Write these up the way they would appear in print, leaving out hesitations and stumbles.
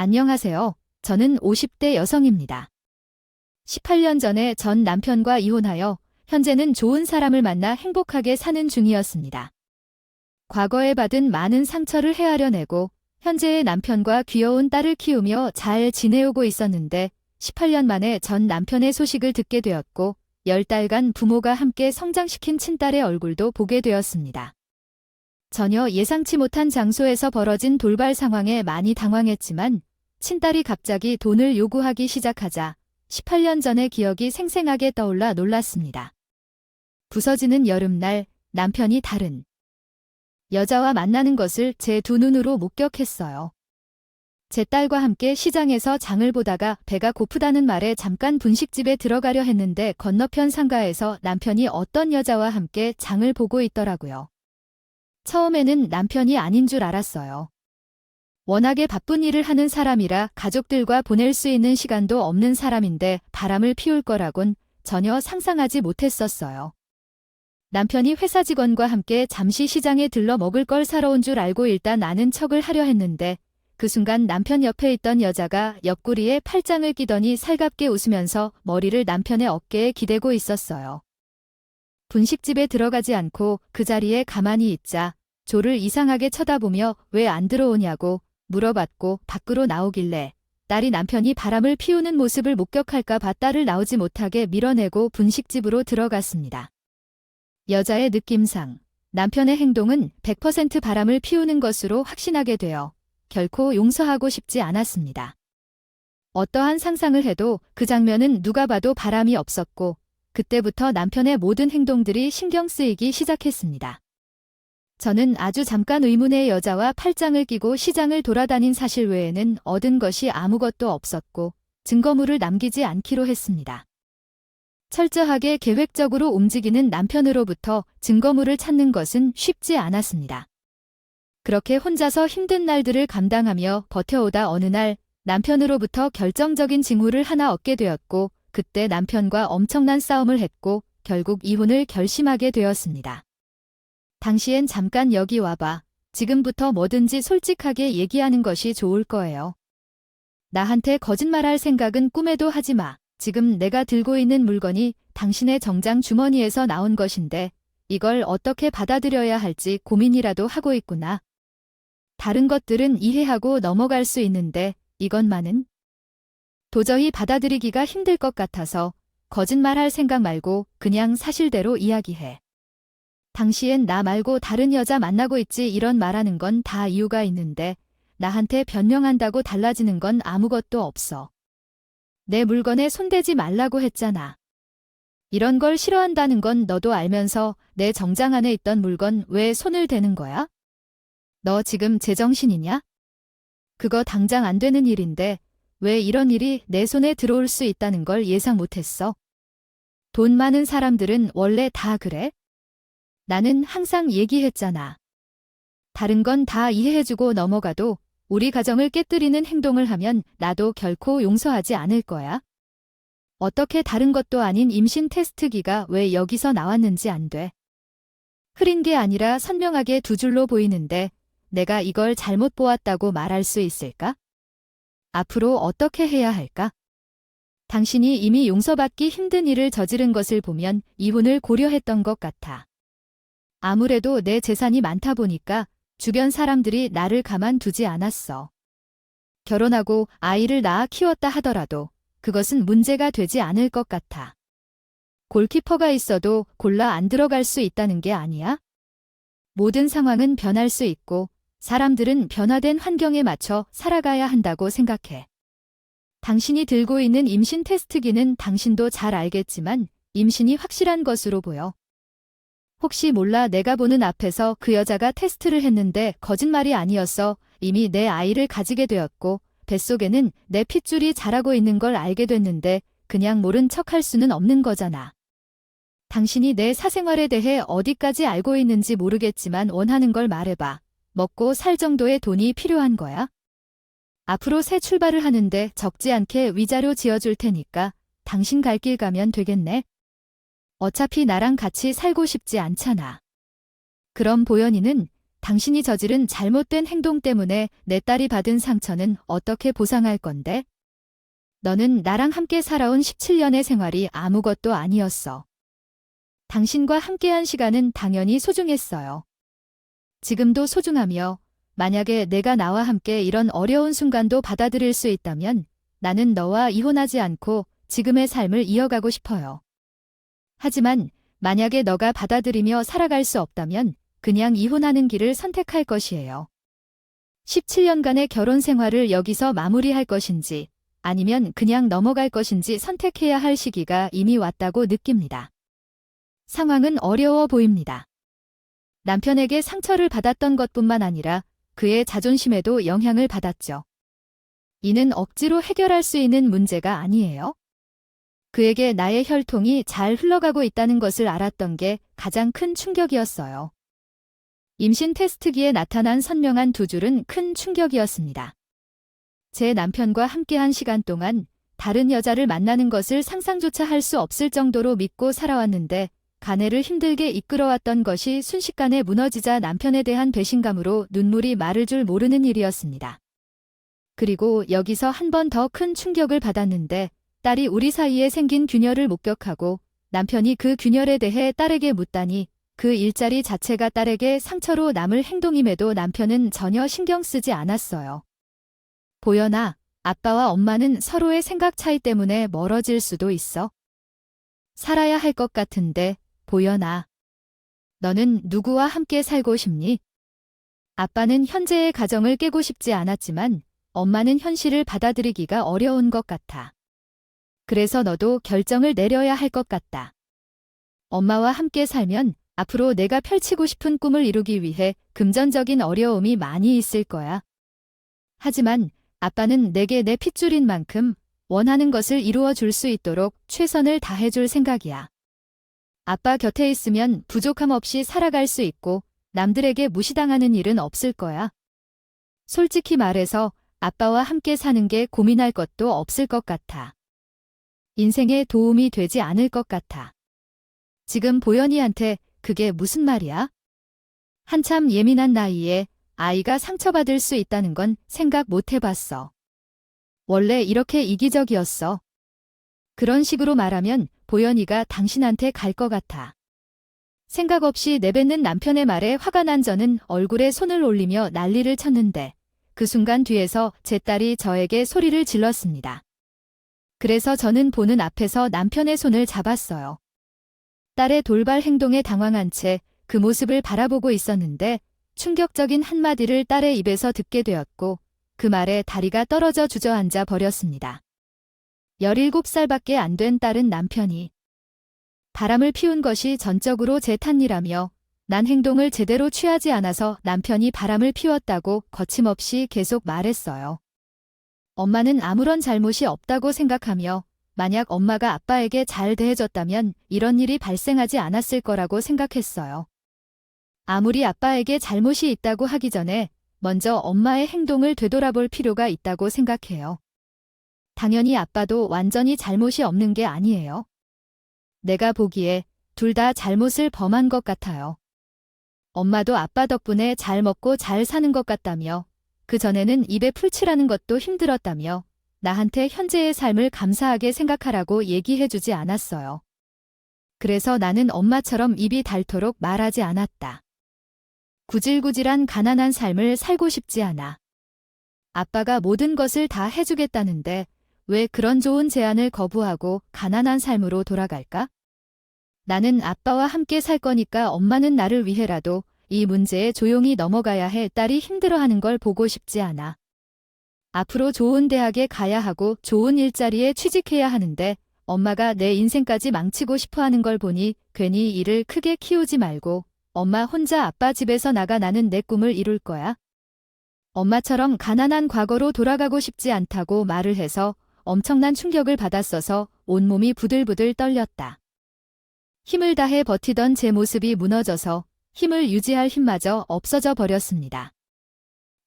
안녕하세요. 저는 50대 여성입니다. 18년 전에 전 남편과 이혼하여 현재는 좋은 사람을 만나 행복하게 사는 중이었습니다. 과거에 받은 많은 상처를 헤아려내고 현재의 남편과 귀여운 딸을 키우며 잘 지내오고 있었는데 18년 만에 전 남편의 소식을 듣게 되었고 10달간 부모가 함께 성장시킨 친딸의 얼굴도 보게 되었습니다. 전혀 예상치 못한 장소에서 벌어진 돌발 상황에 많이 당황했지만 친딸이 갑자기 돈을 요구하기 시작하자 18년 전의 기억이 생생하게 떠올라 놀랐습니다. 부서지는 여름날 남편이 다른 여자와 만나는 것을 제 두 눈으로 목격했어요. 제 딸과 함께 시장에서 장을 보다가 배가 고프다는 말에 잠깐 분식집에 들어가려 했는데 건너편 상가에서 남편이 어떤 여자와 함께 장을 보고 있더라고요. 처음에는 남편이 아닌 줄 알았어요. 워낙에 바쁜 일을 하는 사람이라 가족들과 보낼 수 있는 시간도 없는 사람인데 바람을 피울 거라곤 전혀 상상하지 못했었어요. 남편이 회사 직원과 함께 잠시 시장에 들러 먹을 걸 사러 온 줄 알고 일단 아는 척을 하려 했는데 그 순간 남편 옆에 있던 여자가 옆구리에 팔짱을 끼더니 살갑게 웃으면서 머리를 남편의 어깨에 기대고 있었어요. 분식집에 들어가지 않고 그 자리에 가만히 있자 조를 이상하게 쳐다보며 왜 안 들어오냐고 물어봤고 밖으로 나오길래 딸이 남편이 바람을 피우는 모습을 목격할까 봐 딸을 나오지 못하게 밀어내고 분식집으로 들어갔습니다. 여자의 느낌상 남편의 행동은 100% 바람을 피우는 것으로 확신하게 되어 결코 용서하고 싶지 않았습니다. 어떠한 상상을 해도 그 장면은 누가 봐도 바람이 없었고 그때부터 남편의 모든 행동들이 신경 쓰이기 시작했습니다. 저는 아주 잠깐 의문의 여자와 팔짱을 끼고 시장을 돌아다닌 사실 외에는 얻은 것이 아무것도 없었고 증거물을 남기지 않기로 했습니다. 철저하게 계획적으로 움직이는 남편으로부터 증거물을 찾는 것은 쉽지 않았습니다. 그렇게 혼자서 힘든 날들을 감당하며 버텨오다 어느 날 남편으로부터 결정적인 징후를 하나 얻게 되었고 그때 남편과 엄청난 싸움을 했고 결국 이혼을 결심하게 되었습니다. 당시엔 잠깐 여기 와봐. 지금부터 뭐든지 솔직하게 얘기하는 것이 좋을 거예요. 나한테 거짓말할 생각은 꿈에도 하지 마. 지금 내가 들고 있는 물건이 당신의 정장 주머니에서 나온 것인데 이걸 어떻게 받아들여야 할지 고민이라도 하고 있구나. 다른 것들은 이해하고 넘어갈 수 있는데 이것만은 도저히 받아들이기가 힘들 것 같아서 거짓말할 생각 말고 그냥 사실대로 이야기해. 당시엔 나 말고 다른 여자 만나고 있지 이런 말하는 건 다 이유가 있는데 나한테 변명한다고 달라지는 건 아무것도 없어. 내 물건에 손대지 말라고 했잖아. 이런 걸 싫어한다는 건 너도 알면서 내 정장 안에 있던 물건 왜 손을 대는 거야? 너 지금 제정신이냐? 그거 당장 안 되는 일인데 왜 이런 일이 내 손에 들어올 수 있다는 걸 예상 못했어? 돈 많은 사람들은 원래 다 그래? 나는 항상 얘기했잖아. 다른 건 다 이해해주고 넘어가도 우리 가정을 깨뜨리는 행동을 하면 나도 결코 용서하지 않을 거야. 어떻게 다른 것도 아닌 임신 테스트기가 왜 여기서 나왔는지 안 돼. 흐린 게 아니라 선명하게 두 줄로 보이는데 내가 이걸 잘못 보았다고 말할 수 있을까? 앞으로 어떻게 해야 할까? 당신이 이미 용서받기 힘든 일을 저지른 것을 보면 이혼을 고려했던 것 같아. 아무래도 내 재산이 많다 보니까 주변 사람들이 나를 가만두지 않았어. 결혼하고 아이를 낳아 키웠다 하더라도 그것은 문제가 되지 않을 것 같아. 골키퍼가 있어도 골라 안 들어갈 수 있다는 게 아니야? 모든 상황은 변할 수 있고 사람들은 변화된 환경에 맞춰 살아가야 한다고 생각해. 당신이 들고 있는 임신 테스트기는 당신도 잘 알겠지만 임신이 확실한 것으로 보여. 혹시 몰라 내가 보는 앞에서 그 여자가 테스트를 했는데 거짓말이 아니었어. 이미 내 아이를 가지게 되었고 뱃속에는 내 핏줄이 자라고 있는 걸 알게 됐는데 그냥 모른 척할 수는 없는 거잖아. 당신이 내 사생활에 대해 어디까지 알고 있는지 모르겠지만 원하는 걸 말해봐. 먹고 살 정도의 돈이 필요한 거야? 앞으로 새 출발을 하는데 적지 않게 위자료 지어줄 테니까 당신 갈 길 가면 되겠네. 어차피 나랑 같이 살고 싶지 않잖아. 그럼 보연이는 당신이 저지른 잘못된 행동 때문에 내 딸이 받은 상처는 어떻게 보상할 건데? 너는 나랑 함께 살아온 17년의 생활이 아무것도 아니었어. 당신과 함께한 시간은 당연히 소중했어요. 지금도 소중하며 만약에 내가 나와 함께 이런 어려운 순간도 받아들일 수 있다면 나는 너와 이혼하지 않고 지금의 삶을 이어가고 싶어요. 하지만 만약에 너가 받아들이며 살아갈 수 없다면 그냥 이혼하는 길을 선택할 것이에요. 17년간의 결혼 생활을 여기서 마무리할 것인지 아니면 그냥 넘어갈 것인지 선택해야 할 시기가 이미 왔다고 느낍니다. 상황은 어려워 보입니다. 남편에게 상처를 받았던 것뿐만 아니라 그의 자존심에도 영향을 받았죠. 이는 억지로 해결할 수 있는 문제가 아니에요. 그에게 나의 혈통이 잘 흘러가고 있다는 것을 알았던 게 가장 큰 충격이었어요. 임신 테스트기에 나타난 선명한 두 줄은 큰 충격이었습니다. 제 남편과 함께한 시간 동안 다른 여자를 만나는 것을 상상조차 할 수 없을 정도로 믿고 살아왔는데 가내를 힘들게 이끌어왔던 것이 순식간에 무너지자 남편에 대한 배신감으로 눈물이 마를 줄 모르는 일이었습니다. 그리고 여기서 한 번 더 큰 충격을 받았는데 딸이 우리 사이에 생긴 균열을 목격하고 남편이 그 균열에 대해 딸에게 묻다니 그 일자리 자체가 딸에게 상처로 남을 행동임에도 남편은 전혀 신경 쓰지 않았어요. 보연아, 아빠와 엄마는 서로의 생각 차이 때문에 멀어질 수도 있어. 살아야 할 것 같은데, 보연아. 너는 누구와 함께 살고 싶니? 아빠는 현재의 가정을 깨고 싶지 않았지만 엄마는 현실을 받아들이기가 어려운 것 같아. 그래서 너도 결정을 내려야 할 것 같다. 엄마와 함께 살면 앞으로 내가 펼치고 싶은 꿈을 이루기 위해 금전적인 어려움이 많이 있을 거야. 하지만 아빠는 내게 내 핏줄인 만큼 원하는 것을 이루어 줄 수 있도록 최선을 다해줄 생각이야. 아빠 곁에 있으면 부족함 없이 살아갈 수 있고 남들에게 무시당하는 일은 없을 거야. 솔직히 말해서 아빠와 함께 사는 게 고민할 것도 없을 것 같아. 인생에 도움이 되지 않을 것 같아. 지금 보연이한테 그게 무슨 말이야? 한참 예민한 나이에 아이가 상처받을 수 있다는 건 생각 못 해봤어. 원래 이렇게 이기적이었어. 그런 식으로 말하면 보연이가 당신한테 갈 것 같아. 생각 없이 내뱉는 남편의 말에 화가 난 저는 얼굴에 손을 올리며 난리를 쳤는데 그 순간 뒤에서 제 딸이 저에게 소리를 질렀습니다. 그래서 저는 보는 앞에서 남편의 손을 잡았어요. 딸의 돌발 행동에 당황한 채 그 모습을 바라보고 있었는데 충격적인 한마디를 딸의 입에서 듣게 되었고 그 말에 다리가 떨어져 주저앉아 버렸습니다. 17살밖에 안 된 딸은 남편이 바람을 피운 것이 전적으로 제 탓이라며 난 행동을 제대로 취하지 않아서 남편이 바람을 피웠다고 거침없이 계속 말했어요. 엄마는 아무런 잘못이 없다고 생각하며 만약 엄마가 아빠에게 잘 대해줬다면 이런 일이 발생하지 않았을 거라고 생각했어요. 아무리 아빠에게 잘못이 있다고 하기 전에 먼저 엄마의 행동을 되돌아볼 필요가 있다고 생각해요. 당연히 아빠도 완전히 잘못이 없는 게 아니에요. 내가 보기에 둘 다 잘못을 범한 것 같아요. 엄마도 아빠 덕분에 잘 먹고 잘 사는 것 같다며 그전에는 입에 풀칠하는 것도 힘들었다며 나한테 현재의 삶을 감사하게 생각하라고 얘기해주지 않았어요. 그래서 나는 엄마처럼 입이 닳도록 말하지 않았다. 구질구질한 가난한 삶을 살고 싶지 않아. 아빠가 모든 것을 다 해주겠다는데 왜 그런 좋은 제안을 거부하고 가난한 삶으로 돌아갈까? 나는 아빠와 함께 살 거니까 엄마는 나를 위해라도 이 문제에 조용히 넘어가야 해 딸이 힘들어하는 걸 보고 싶지 않아. 앞으로 좋은 대학에 가야 하고 좋은 일자리에 취직해야 하는데 엄마가 내 인생까지 망치고 싶어하는 걸 보니 괜히 일을 크게 키우지 말고 엄마 혼자 아빠 집에서 나가 나는 내 꿈을 이룰 거야. 엄마처럼 가난한 과거로 돌아가고 싶지 않다고 말을 해서 엄청난 충격을 받았어서 온몸이 부들부들 떨렸다. 힘을 다해 버티던 제 모습이 무너져서 힘을 유지할 힘마저 없어져 버렸습니다.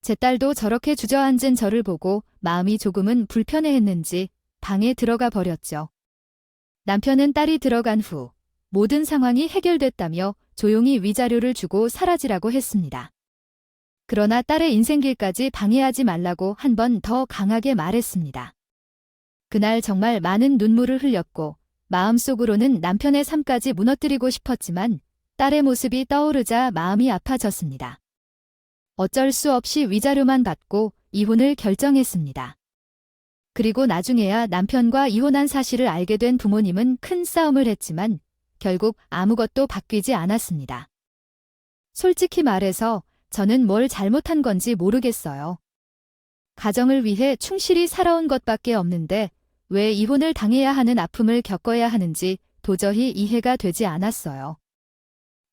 제 딸도 저렇게 주저앉은 저를 보고 마음이 조금은 불편해했는지 방에 들어가 버렸죠. 남편은 딸이 들어간 후 모든 상황이 해결됐다며 조용히 위자료를 주고 사라지라고 했습니다. 그러나 딸의 인생길까지 방해하지 말라고 한 번 더 강하게 말했습니다. 그날 정말 많은 눈물을 흘렸고 마음속으로는 남편의 삶까지 무너뜨리고 싶었지만 딸의 모습이 떠오르자 마음이 아파졌습니다. 어쩔 수 없이 위자료만 받고 이혼을 결정했습니다. 그리고 나중에야 남편과 이혼한 사실을 알게 된 부모님은 큰 싸움을 했지만 결국 아무것도 바뀌지 않았습니다. 솔직히 말해서 저는 뭘 잘못한 건지 모르겠어요. 가정을 위해 충실히 살아온 것밖에 없는데 왜 이혼을 당해야 하는 아픔을 겪어야 하는지 도저히 이해가 되지 않았어요.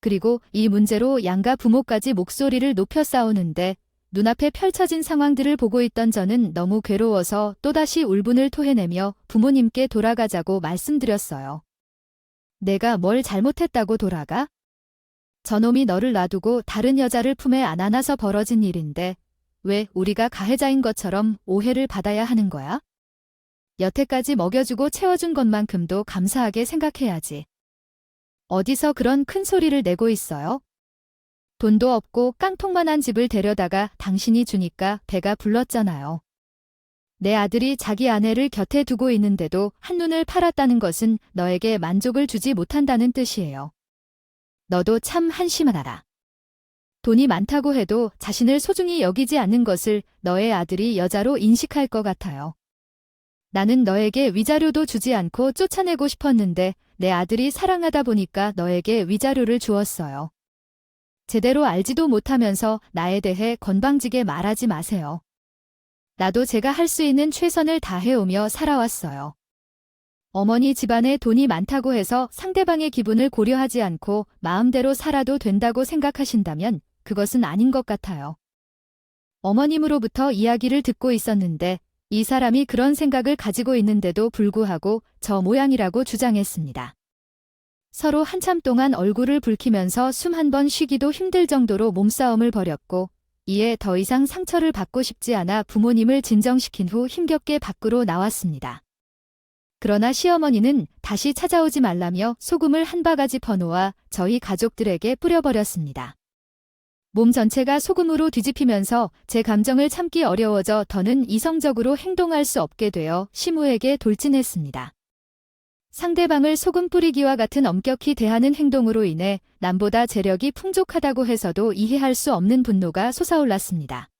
그리고 이 문제로 양가 부모까지 목소리를 높여 싸우는데 눈앞에 펼쳐진 상황들을 보고 있던 저는 너무 괴로워서 또다시 울분을 토해내며 부모님께 돌아가자고 말씀드렸어요. 내가 뭘 잘못했다고 돌아가? 저놈이 너를 놔두고 다른 여자를 품에 안 안아서 벌어진 일인데 왜 우리가 가해자인 것처럼 오해를 받아야 하는 거야? 여태까지 먹여주고 채워준 것만큼도 감사하게 생각해야지. 어디서 그런 큰 소리를 내고 있어요? 돈도 없고 깡통만한 집을 데려다가 당신이 주니까 배가 불렀잖아요. 내 아들이 자기 아내를 곁에 두고 있는데도 한눈을 팔았다는 것은 너에게 만족을 주지 못한다는 뜻이에요. 너도 참 한심하다. 돈이 많다고 해도 자신을 소중히 여기지 않는 것을 너의 아들이 여자로 인식할 것 같아요. 나는 너에게 위자료도 주지 않고 쫓아내고 싶었는데 내 아들이 사랑하다 보니까 너에게 위자료를 주었어요. 제대로 알지도 못하면서 나에 대해 건방지게 말하지 마세요. 나도 제가 할 수 있는 최선을 다해오며 살아왔어요. 어머니 집안에 돈이 많다고 해서 상대방의 기분을 고려하지 않고 마음대로 살아도 된다고 생각하신다면 그것은 아닌 것 같아요. 어머님으로부터 이야기를 듣고 있었는데 이 사람이 그런 생각을 가지고 있는데도 불구하고 저 모양이라고 주장했습니다. 서로 한참 동안 얼굴을 붉히면서 숨 한 번 쉬기도 힘들 정도로 몸싸움을 벌였고 이에 더 이상 상처를 받고 싶지 않아 부모님을 진정시킨 후 힘겹게 밖으로 나왔습니다. 그러나 시어머니는 다시 찾아오지 말라며 소금을 한 바가지 퍼놓아 저희 가족들에게 뿌려버렸습니다. 몸 전체가 소금으로 뒤집히면서 제 감정을 참기 어려워져 더는 이성적으로 행동할 수 없게 되어 시무에게 돌진했습니다. 상대방을 소금 뿌리기와 같은 엄격히 대하는 행동으로 인해 남보다 재력이 풍족하다고 해서도 이해할 수 없는 분노가 솟아올랐습니다.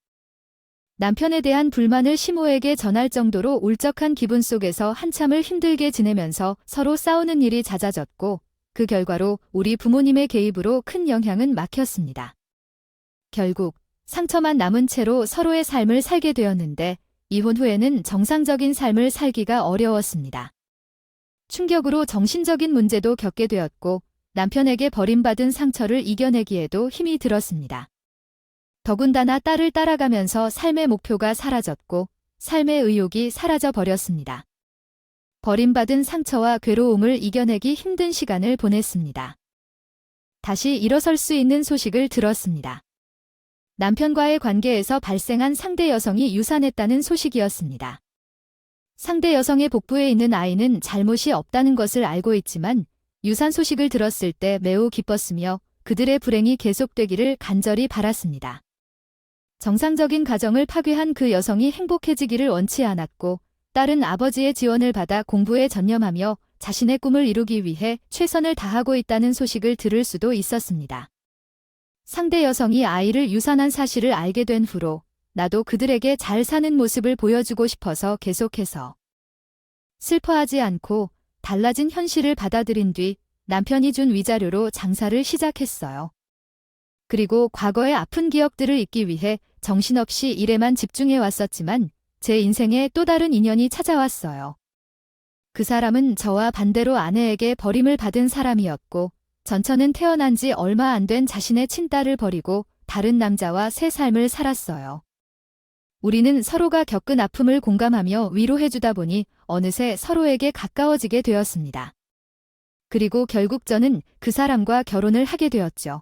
남편에 대한 불만을 시모에게 전할 정도로 울적한 기분 속에서 한참을 힘들게 지내면서 서로 싸우는 일이 잦아졌고 그 결과로 우리 부모님의 개입으로 큰 영향은 막혔습니다. 결국 상처만 남은 채로 서로의 삶을 살게 되었는데 이혼 후에는 정상적인 삶을 살기가 어려웠습니다. 충격으로 정신적인 문제도 겪게 되었고 남편에게 버림받은 상처를 이겨내기에도 힘이 들었습니다. 더군다나 딸을 따라가면서 삶의 목표가 사라졌고 삶의 의욕이 사라져 버렸습니다. 버림받은 상처와 괴로움을 이겨내기 힘든 시간을 보냈습니다. 다시 일어설 수 있는 소식을 들었습니다. 남편과의 관계에서 발생한 상대 여성이 유산했다는 소식이었습니다. 상대 여성의 복부에 있는 아이는 잘못이 없다는 것을 알고 있지만 유산 소식을 들었을 때 매우 기뻤으며 그들의 불행이 계속되기를 간절히 바랐습니다. 정상적인 가정을 파괴한 그 여성이 행복해지기를 원치 않았고 딸은 아버지의 지원을 받아 공부에 전념하며 자신의 꿈을 이루기 위해 최선을 다하고 있다는 소식을 들을 수도 있었습니다. 상대 여성이 아이를 유산한 사실을 알게 된 후로 나도 그들에게 잘 사는 모습을 보여주고 싶어서 계속해서 슬퍼하지 않고 달라진 현실을 받아들인 뒤 남편이 준 위자료로 장사를 시작했어요. 그리고 과거의 아픈 기억들을 잊기 위해 정신없이 일에만 집중해 왔었지만 제 인생에 또 다른 인연이 찾아왔어요. 그 사람은 저와 반대로 아내에게 버림을 받은 사람이었고 전처는 태어난 지 얼마 안 된 자신의 친딸을 버리고 다른 남자와 새 삶을 살았어요. 우리는 서로가 겪은 아픔을 공감하며 위로해주다 보니 어느새 서로에게 가까워지게 되었습니다. 그리고 결국 저는 그 사람과 결혼을 하게 되었죠.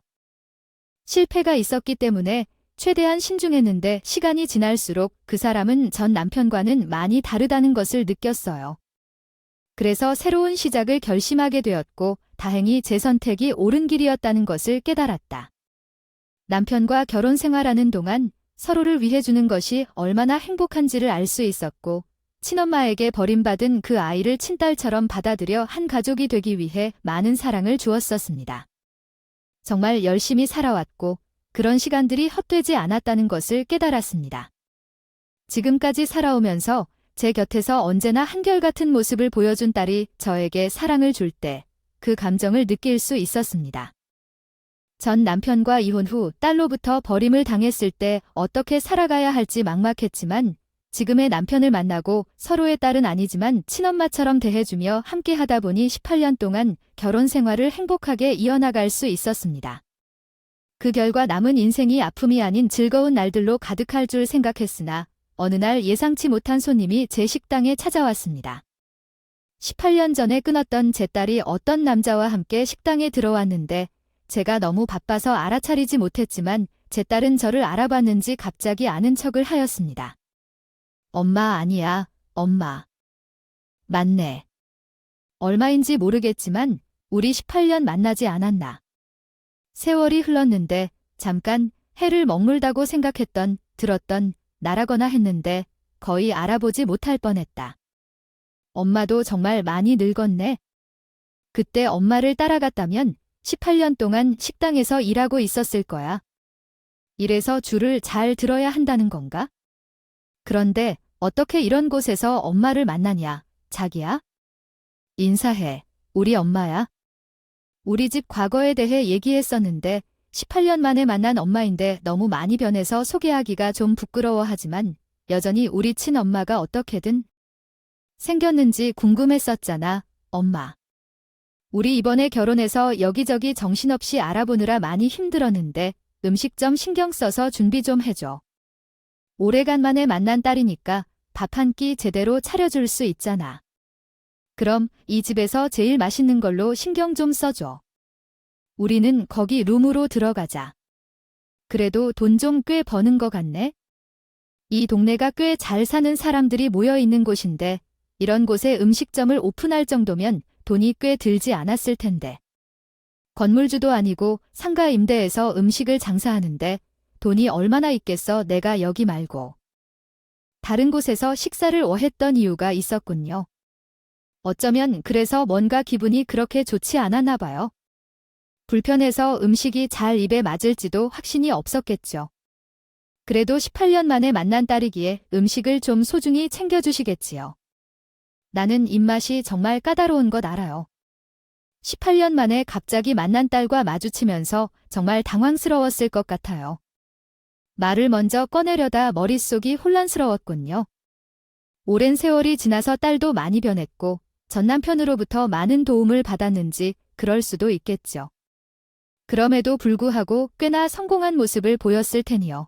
실패가 있었기 때문에 최대한 신중했는데 시간이 지날수록 그 사람은 전 남편과는 많이 다르다는 것을 느꼈어요. 그래서 새로운 시작을 결심하게 되었고 다행히 제 선택이 옳은 길이었다는 것을 깨달았다. 남편과 결혼 생활하는 동안 서로를 위해 주는 것이 얼마나 행복한지를 알 수 있었고, 친엄마에게 버림받은 그 아이를 친딸처럼 받아들여 한 가족이 되기 위해 많은 사랑을 주었었습니다. 정말 열심히 살아왔고, 그런 시간들이 헛되지 않았다는 것을 깨달았습니다. 지금까지 살아오면서 제 곁에서 언제나 한결같은 모습을 보여준 딸이 저에게 사랑을 줄 때 그 감정을 느낄 수 있었습니다. 전 남편과 이혼 후 딸로부터 버림을 당했을 때 어떻게 살아가야 할지 막막했지만 지금의 남편을 만나고 서로의 딸은 아니지만 친엄마처럼 대해주며 함께 하다 보니 18년 동안 결혼 생활을 행복하게 이어나갈 수 있었습니다. 그 결과 남은 인생이 아픔이 아닌 즐거운 날들로 가득할 줄 생각했으나 어느 날 예상치 못한 손님이 제 식당에 찾아왔습니다. 18년 전에 끊었던 제 딸이 어떤 남자와 함께 식당에 들어왔는데 제가 너무 바빠서 알아차리지 못했지만 제 딸은 저를 알아봤는지 갑자기 아는 척을 하였습니다. 엄마 아니야, 엄마. 맞네. 얼마인지 모르겠지만 우리 18년 만나지 않았나. 세월이 흘렀는데 잠깐 해를 머물다고 생각했던, 들었던 나라거나 했는데 거의 알아보지 못할 뻔했다. 엄마도 정말 많이 늙었네. 그때 엄마를 따라갔다면 18년 동안 식당에서 일하고 있었을 거야. 이래서 줄을 잘 들어야 한다는 건가? 그런데 어떻게 이런 곳에서 엄마를 만나냐, 자기야? 인사해. 우리 엄마야. 우리 집 과거에 대해 얘기했었는데 18년 만에 만난 엄마인데 너무 많이 변해서 소개하기가 좀 부끄러워하지만 여전히 우리 친엄마가 어떻게든 생겼는지 궁금했었잖아, 엄마. 우리 이번에 결혼해서 여기저기 정신없이 알아보느라 많이 힘들었는데 음식점 신경 써서 준비 좀 해줘. 오래간만에 만난 딸이니까 밥 한 끼 제대로 차려줄 수 있잖아. 그럼 이 집에서 제일 맛있는 걸로 신경 좀 써줘. 우리는 거기 룸으로 들어가자. 그래도 돈 좀 꽤 버는 것 같네. 이 동네가 꽤 잘 사는 사람들이 모여 있는 곳인데 이런 곳에 음식점을 오픈할 정도면 돈이 꽤 들지 않았을 텐데. 건물주도 아니고 상가 임대해서 음식을 장사하는데 돈이 얼마나 있겠어 내가 여기 말고. 다른 곳에서 식사를 원했던 이유가 있었군요. 어쩌면 그래서 뭔가 기분이 그렇게 좋지 않았나 봐요. 불편해서 음식이 잘 입에 맞을지도 확신이 없었겠죠. 그래도 18년 만에 만난 딸이기에 음식을 좀 소중히 챙겨주시겠지요. 나는 입맛이 정말 까다로운 것 알아요. 18년 만에 갑자기 만난 딸과 마주치면서 정말 당황스러웠을 것 같아요. 말을 먼저 꺼내려다 머릿속이 혼란스러웠군요. 오랜 세월이 지나서 딸도 많이 변했고 전 남편으로부터 많은 도움을 받았는지 그럴 수도 있겠죠. 그럼에도 불구하고 꽤나 성공한 모습을 보였을 테니요.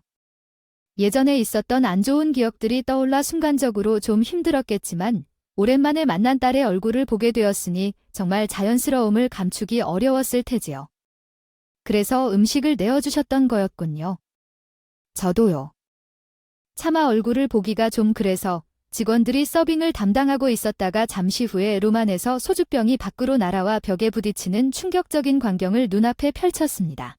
예전에 있었던 안 좋은 기억들이 떠올라 순간적으로 좀 힘들었겠지만 오랜만에 만난 딸의 얼굴을 보게 되었으니 정말 자연스러움을 감추기 어려웠을 테지요. 그래서 음식을 내어주셨던 거였군요. 저도요. 차마 얼굴을 보기가 좀 그래서 직원들이 서빙을 담당하고 있었다가 잠시 후에 룸 안에서 소주병이 밖으로 날아와 벽에 부딪히는 충격적인 광경을 눈앞에 펼쳤습니다.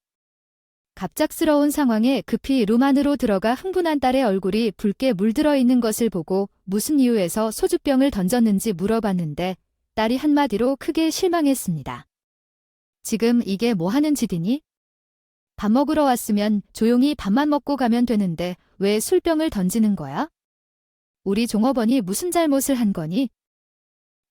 갑작스러운 상황에 급히 룸 안으로 들어가 흥분한 딸의 얼굴이 붉게 물들어 있는 것을 보고 무슨 이유에서 소주병을 던졌는지 물어봤는데 딸이 한마디로 크게 실망했습니다. 지금 이게 뭐 하는 짓이니? 밥 먹으러 왔으면 조용히 밥만 먹고 가면 되는데 왜 술병을 던지는 거야? 우리 종업원이 무슨 잘못을 한 거니?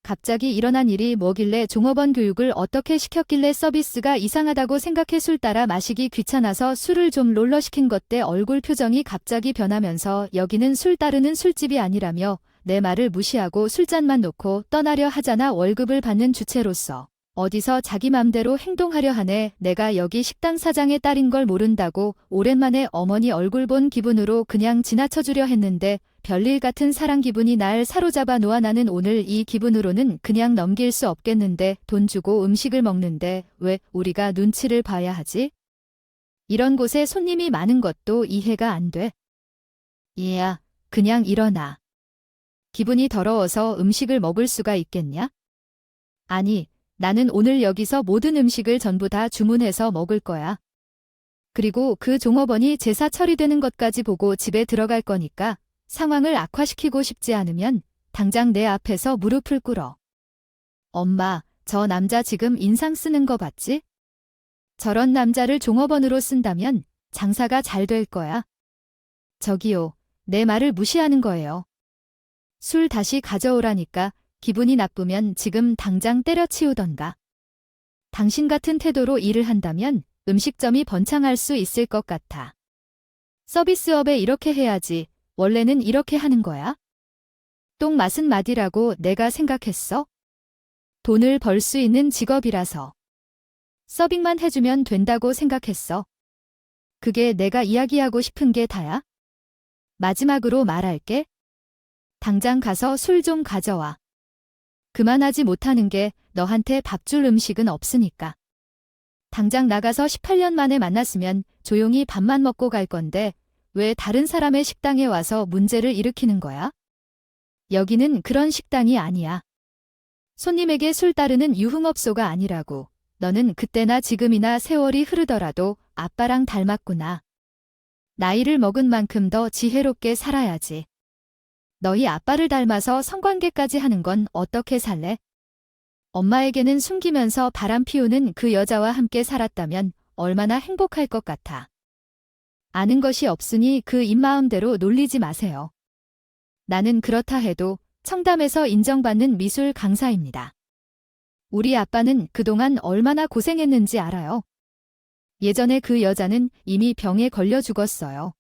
갑자기 일어난 일이 뭐길래 종업원 교육을 어떻게 시켰길래 서비스가 이상하다고 생각해 술 따라 마시기 귀찮아서 술을 좀 롤러시킨 것때 얼굴 표정이 갑자기 변하면서 여기는 술 따르는 술집이 아니라며 내 말을 무시하고 술잔만 놓고 떠나려 하잖아. 월급을 받는 주체로서 어디서 자기 맘대로 행동하려 하네. 내가 여기 식당 사장의 딸인 걸 모른다고 오랜만에 어머니 얼굴 본 기분으로 그냥 지나쳐주려 했는데 별일 같은 사랑 기분이 날 사로잡아 놓아. 나는 오늘 이 기분으로는 그냥 넘길 수 없겠는데 돈 주고 음식을 먹는데 왜 우리가 눈치를 봐야 하지? 이런 곳에 손님이 많은 것도 이해가 안 돼. 얘야, 그냥 일어나. 기분이 더러워서 음식을 먹을 수가 있겠냐? 아니, 나는 오늘 여기서 모든 음식을 전부 다 주문해서 먹을 거야. 그리고 그 종업원이 제사 처리되는 것까지 보고 집에 들어갈 거니까 상황을 악화시키고 싶지 않으면 당장 내 앞에서 무릎을 꿇어. 엄마, 저 남자 지금 인상 쓰는 거 봤지? 저런 남자를 종업원으로 쓴다면 장사가 잘 될 거야. 저기요, 내 말을 무시하는 거예요. 술 다시 가져오라니까 기분이 나쁘면 지금 당장 때려치우던가. 당신 같은 태도로 일을 한다면 음식점이 번창할 수 있을 것 같아. 서비스업에 이렇게 해야지. 원래는 이렇게 하는 거야? 똥 맛은 맛이라고 내가 생각했어? 돈을 벌 수 있는 직업이라서. 서빙만 해주면 된다고 생각했어. 그게 내가 이야기하고 싶은 게 다야? 마지막으로 말할게. 당장 가서 술 좀 가져와. 그만하지 못하는 게 너한테 밥 줄 음식은 없으니까. 당장 나가서 18년 만에 만났으면 조용히 밥만 먹고 갈 건데 왜 다른 사람의 식당에 와서 문제를 일으키는 거야? 여기는 그런 식당이 아니야. 손님에게 술 따르는 유흥업소가 아니라고. 너는 그때나 지금이나 세월이 흐르더라도 아빠랑 닮았구나. 나이를 먹은 만큼 더 지혜롭게 살아야지. 너희 아빠를 닮아서 성관계까지 하는 건 어떻게 살래? 엄마에게는 숨기면서 바람 피우는 그 여자와 함께 살았다면 얼마나 행복할 것 같아. 아는 것이 없으니 그 입마음대로 놀리지 마세요. 나는 그렇다 해도 청담에서 인정받는 미술 강사입니다. 우리 아빠는 그동안 얼마나 고생했는지 알아요. 예전에 그 여자는 이미 병에 걸려 죽었어요.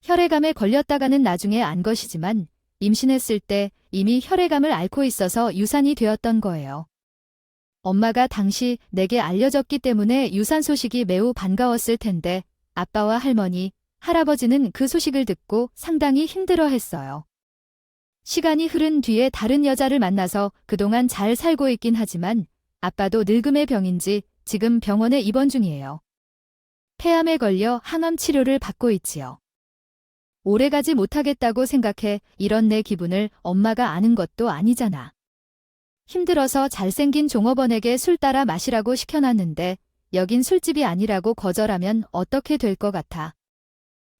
혈액암에 걸렸다가는 나중에 안 것이지만 임신했을 때 이미 혈액암을 앓고 있어서 유산이 되었던 거예요. 엄마가 당시 내게 알려졌기 때문에 유산 소식이 매우 반가웠을 텐데 아빠와 할머니, 할아버지는 그 소식을 듣고 상당히 힘들어했어요. 시간이 흐른 뒤에 다른 여자를 만나서 그동안 잘 살고 있긴 하지만 아빠도 늙음의 병인지 지금 병원에 입원 중이에요. 폐암에 걸려 항암 치료를 받고 있지요. 오래가지 못하겠다고 생각해 이런 내 기분을 엄마가 아는 것도 아니잖아. 힘들어서 잘생긴 종업원에게 술 따라 마시라고 시켜놨는데 여긴 술집이 아니라고 거절하면 어떻게 될 것 같아.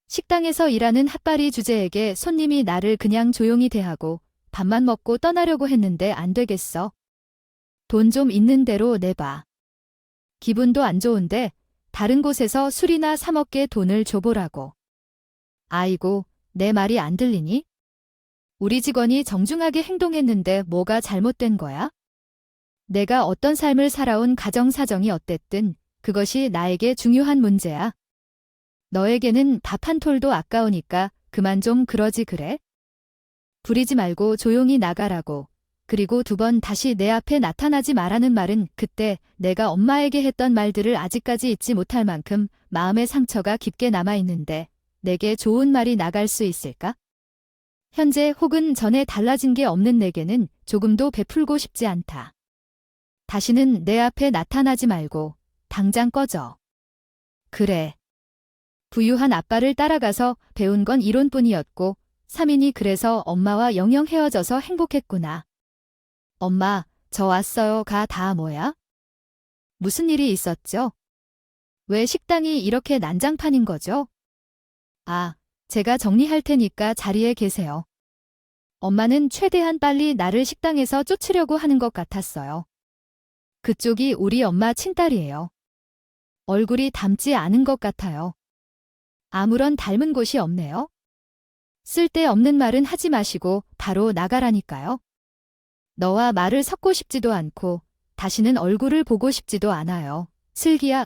식당에서 일하는 핫바리 주제에게 손님이 나를 그냥 조용히 대하고 밥만 먹고 떠나려고 했는데 안 되겠어. 돈 좀 있는 대로 내봐. 기분도 안 좋은데 다른 곳에서 술이나 사 먹게 돈을 줘보라고. 아이고, 내 말이 안 들리니? 우리 직원이 정중하게 행동했는데 뭐가 잘못된 거야? 내가 어떤 삶을 살아온 가정 사정이 어땠든 그것이 나에게 중요한 문제야. 너에게는 밥 한 톨도 아까우니까 그만 좀 그러지 그래? 부리지 말고 조용히 나가라고. 그리고 2번 다시 내 앞에 나타나지 말라는 말은 그때 내가 엄마에게 했던 말들을 아직까지 잊지 못할 만큼 마음의 상처가 깊게 남아있는데 내게 좋은 말이 나갈 수 있을까? 현재 혹은 전에 달라진 게 없는 내게는 조금도 베풀고 싶지 않다. 다시는 내 앞에 나타나지 말고 당장 꺼져. 그래. 부유한 아빠를 따라가서 배운 건 이론뿐이었고 3인이 그래서 엄마와 영영 헤어져서 행복했구나. 엄마, 저 왔어요가 다 뭐야? 무슨 일이 있었죠? 왜 식당이 이렇게 난장판인 거죠? 아, 제가 정리할 테니까 자리에 계세요. 엄마는 최대한 빨리 나를 식당에서 쫓으려고 하는 것 같았어요. 그쪽이 우리 엄마 친딸이에요. 얼굴이 닮지 않은 것 같아요. 아무런 닮은 곳이 없네요. 쓸데없는 말은 하지 마시고 바로 나가라니까요. 너와 말을 섞고 싶지도 않고 다시는 얼굴을 보고 싶지도 않아요. 슬기야.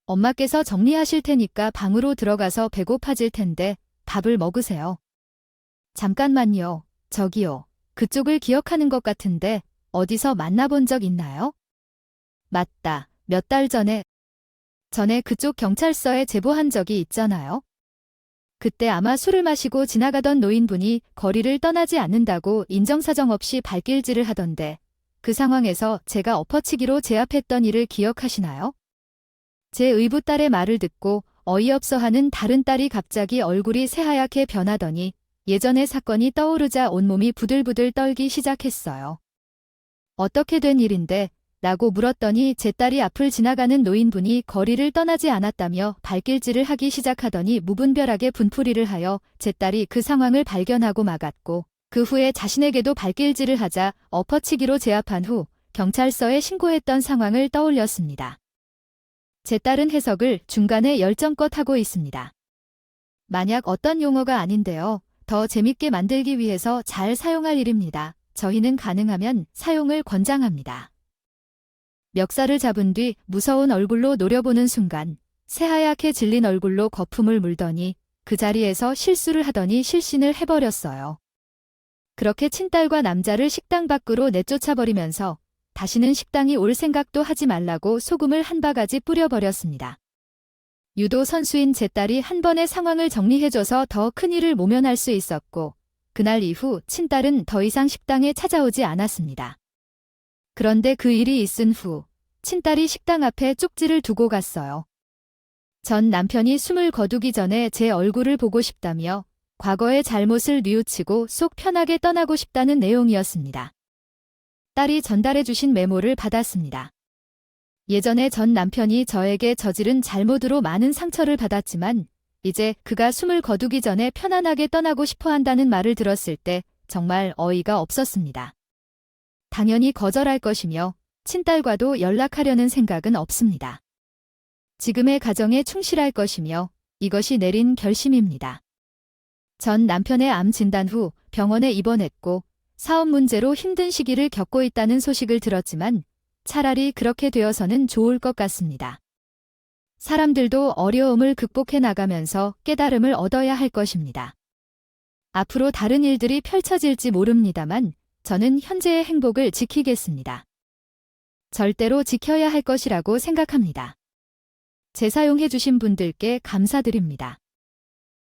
엄마께서 정리하실 테니까 방으로 들어가서 배고파질 텐데 밥을 먹으세요. 잠깐만요. 저기요. 그쪽을 기억하는 것 같은데 어디서 만나본 적 있나요? 맞다. 몇 달 전에 그쪽 경찰서에 제보한 적이 있잖아요. 그때 아마 술을 마시고 지나가던 노인분이 거리를 떠나지 않는다고 인정사정 없이 발길질을 하던데 그 상황에서 제가 엎어치기로 제압했던 일을 기억하시나요? 제 의붓딸의 말을 듣고 어이없어하는 다른 딸이 갑자기 얼굴이 새하얗게 변하더니 예전의 사건이 떠오르자 온몸이 부들부들 떨기 시작했어요. 어떻게 된 일인데 라고 물었더니 제 딸이 앞을 지나가는 노인분이 거리를 떠나지 않았다며 발길질을 하기 시작하더니 무분별하게 분풀이를 하여 제 딸이 그 상황을 발견하고 막았고 그 후에 자신에게도 발길질을 하자 엎어치기로 제압한 후 경찰서에 신고했던 상황을 떠올렸습니다. 제 딸은 해석을 중간에 열정껏 하고 있습니다. 만약 어떤 용어가 아닌데요. 더 재밌게 만들기 위해서 잘 사용할 일입니다. 저희는 가능하면 사용을 권장합니다. 멱살을 잡은 뒤 무서운 얼굴로 노려보는 순간 새하얗게 질린 얼굴로 거품을 물더니 그 자리에서 실수를 하더니 실신을 해버렸어요. 그렇게 친딸과 남자를 식당 밖으로 내쫓아버리면서 다시는 식당이 올 생각도 하지 말라고 소금을 한 바가지 뿌려버렸습니다. 유도 선수인 제 딸이 한 번에 상황을 정리해줘서 더 큰일을 모면할 수 있었고 그날 이후 친딸은 더 이상 식당에 찾아오지 않았습니다. 그런데 그 일이 있은 후 친딸이 식당 앞에 쪽지를 두고 갔어요. 전 남편이 숨을 거두기 전에 제 얼굴을 보고 싶다며 과거의 잘못을 뉘우치고 속 편하게 떠나고 싶다는 내용이었습니다. 딸이 전달해 주신 메모를 받았습니다. 예전에 전 남편이 저에게 저지른 잘못으로 많은 상처를 받았지만 이제 그가 숨을 거두기 전에 편안하게 떠나고 싶어 한다는 말을 들었을 때 정말 어이가 없었습니다. 당연히 거절할 것이며 친딸과도 연락하려는 생각은 없습니다. 지금의 가정에 충실할 것이며 이것이 내린 결심입니다. 전 남편의 암 진단 후 병원에 입원했고 사업 문제로 힘든 시기를 겪고 있다는 소식을 들었지만 차라리 그렇게 되어서는 좋을 것 같습니다. 사람들도 어려움을 극복해 나가면서 깨달음을 얻어야 할 것입니다. 앞으로 다른 일들이 펼쳐질지 모릅니다만 저는 현재의 행복을 지키겠습니다. 절대로 지켜야 할 것이라고 생각합니다. 재사용해 주신 분들께 감사드립니다.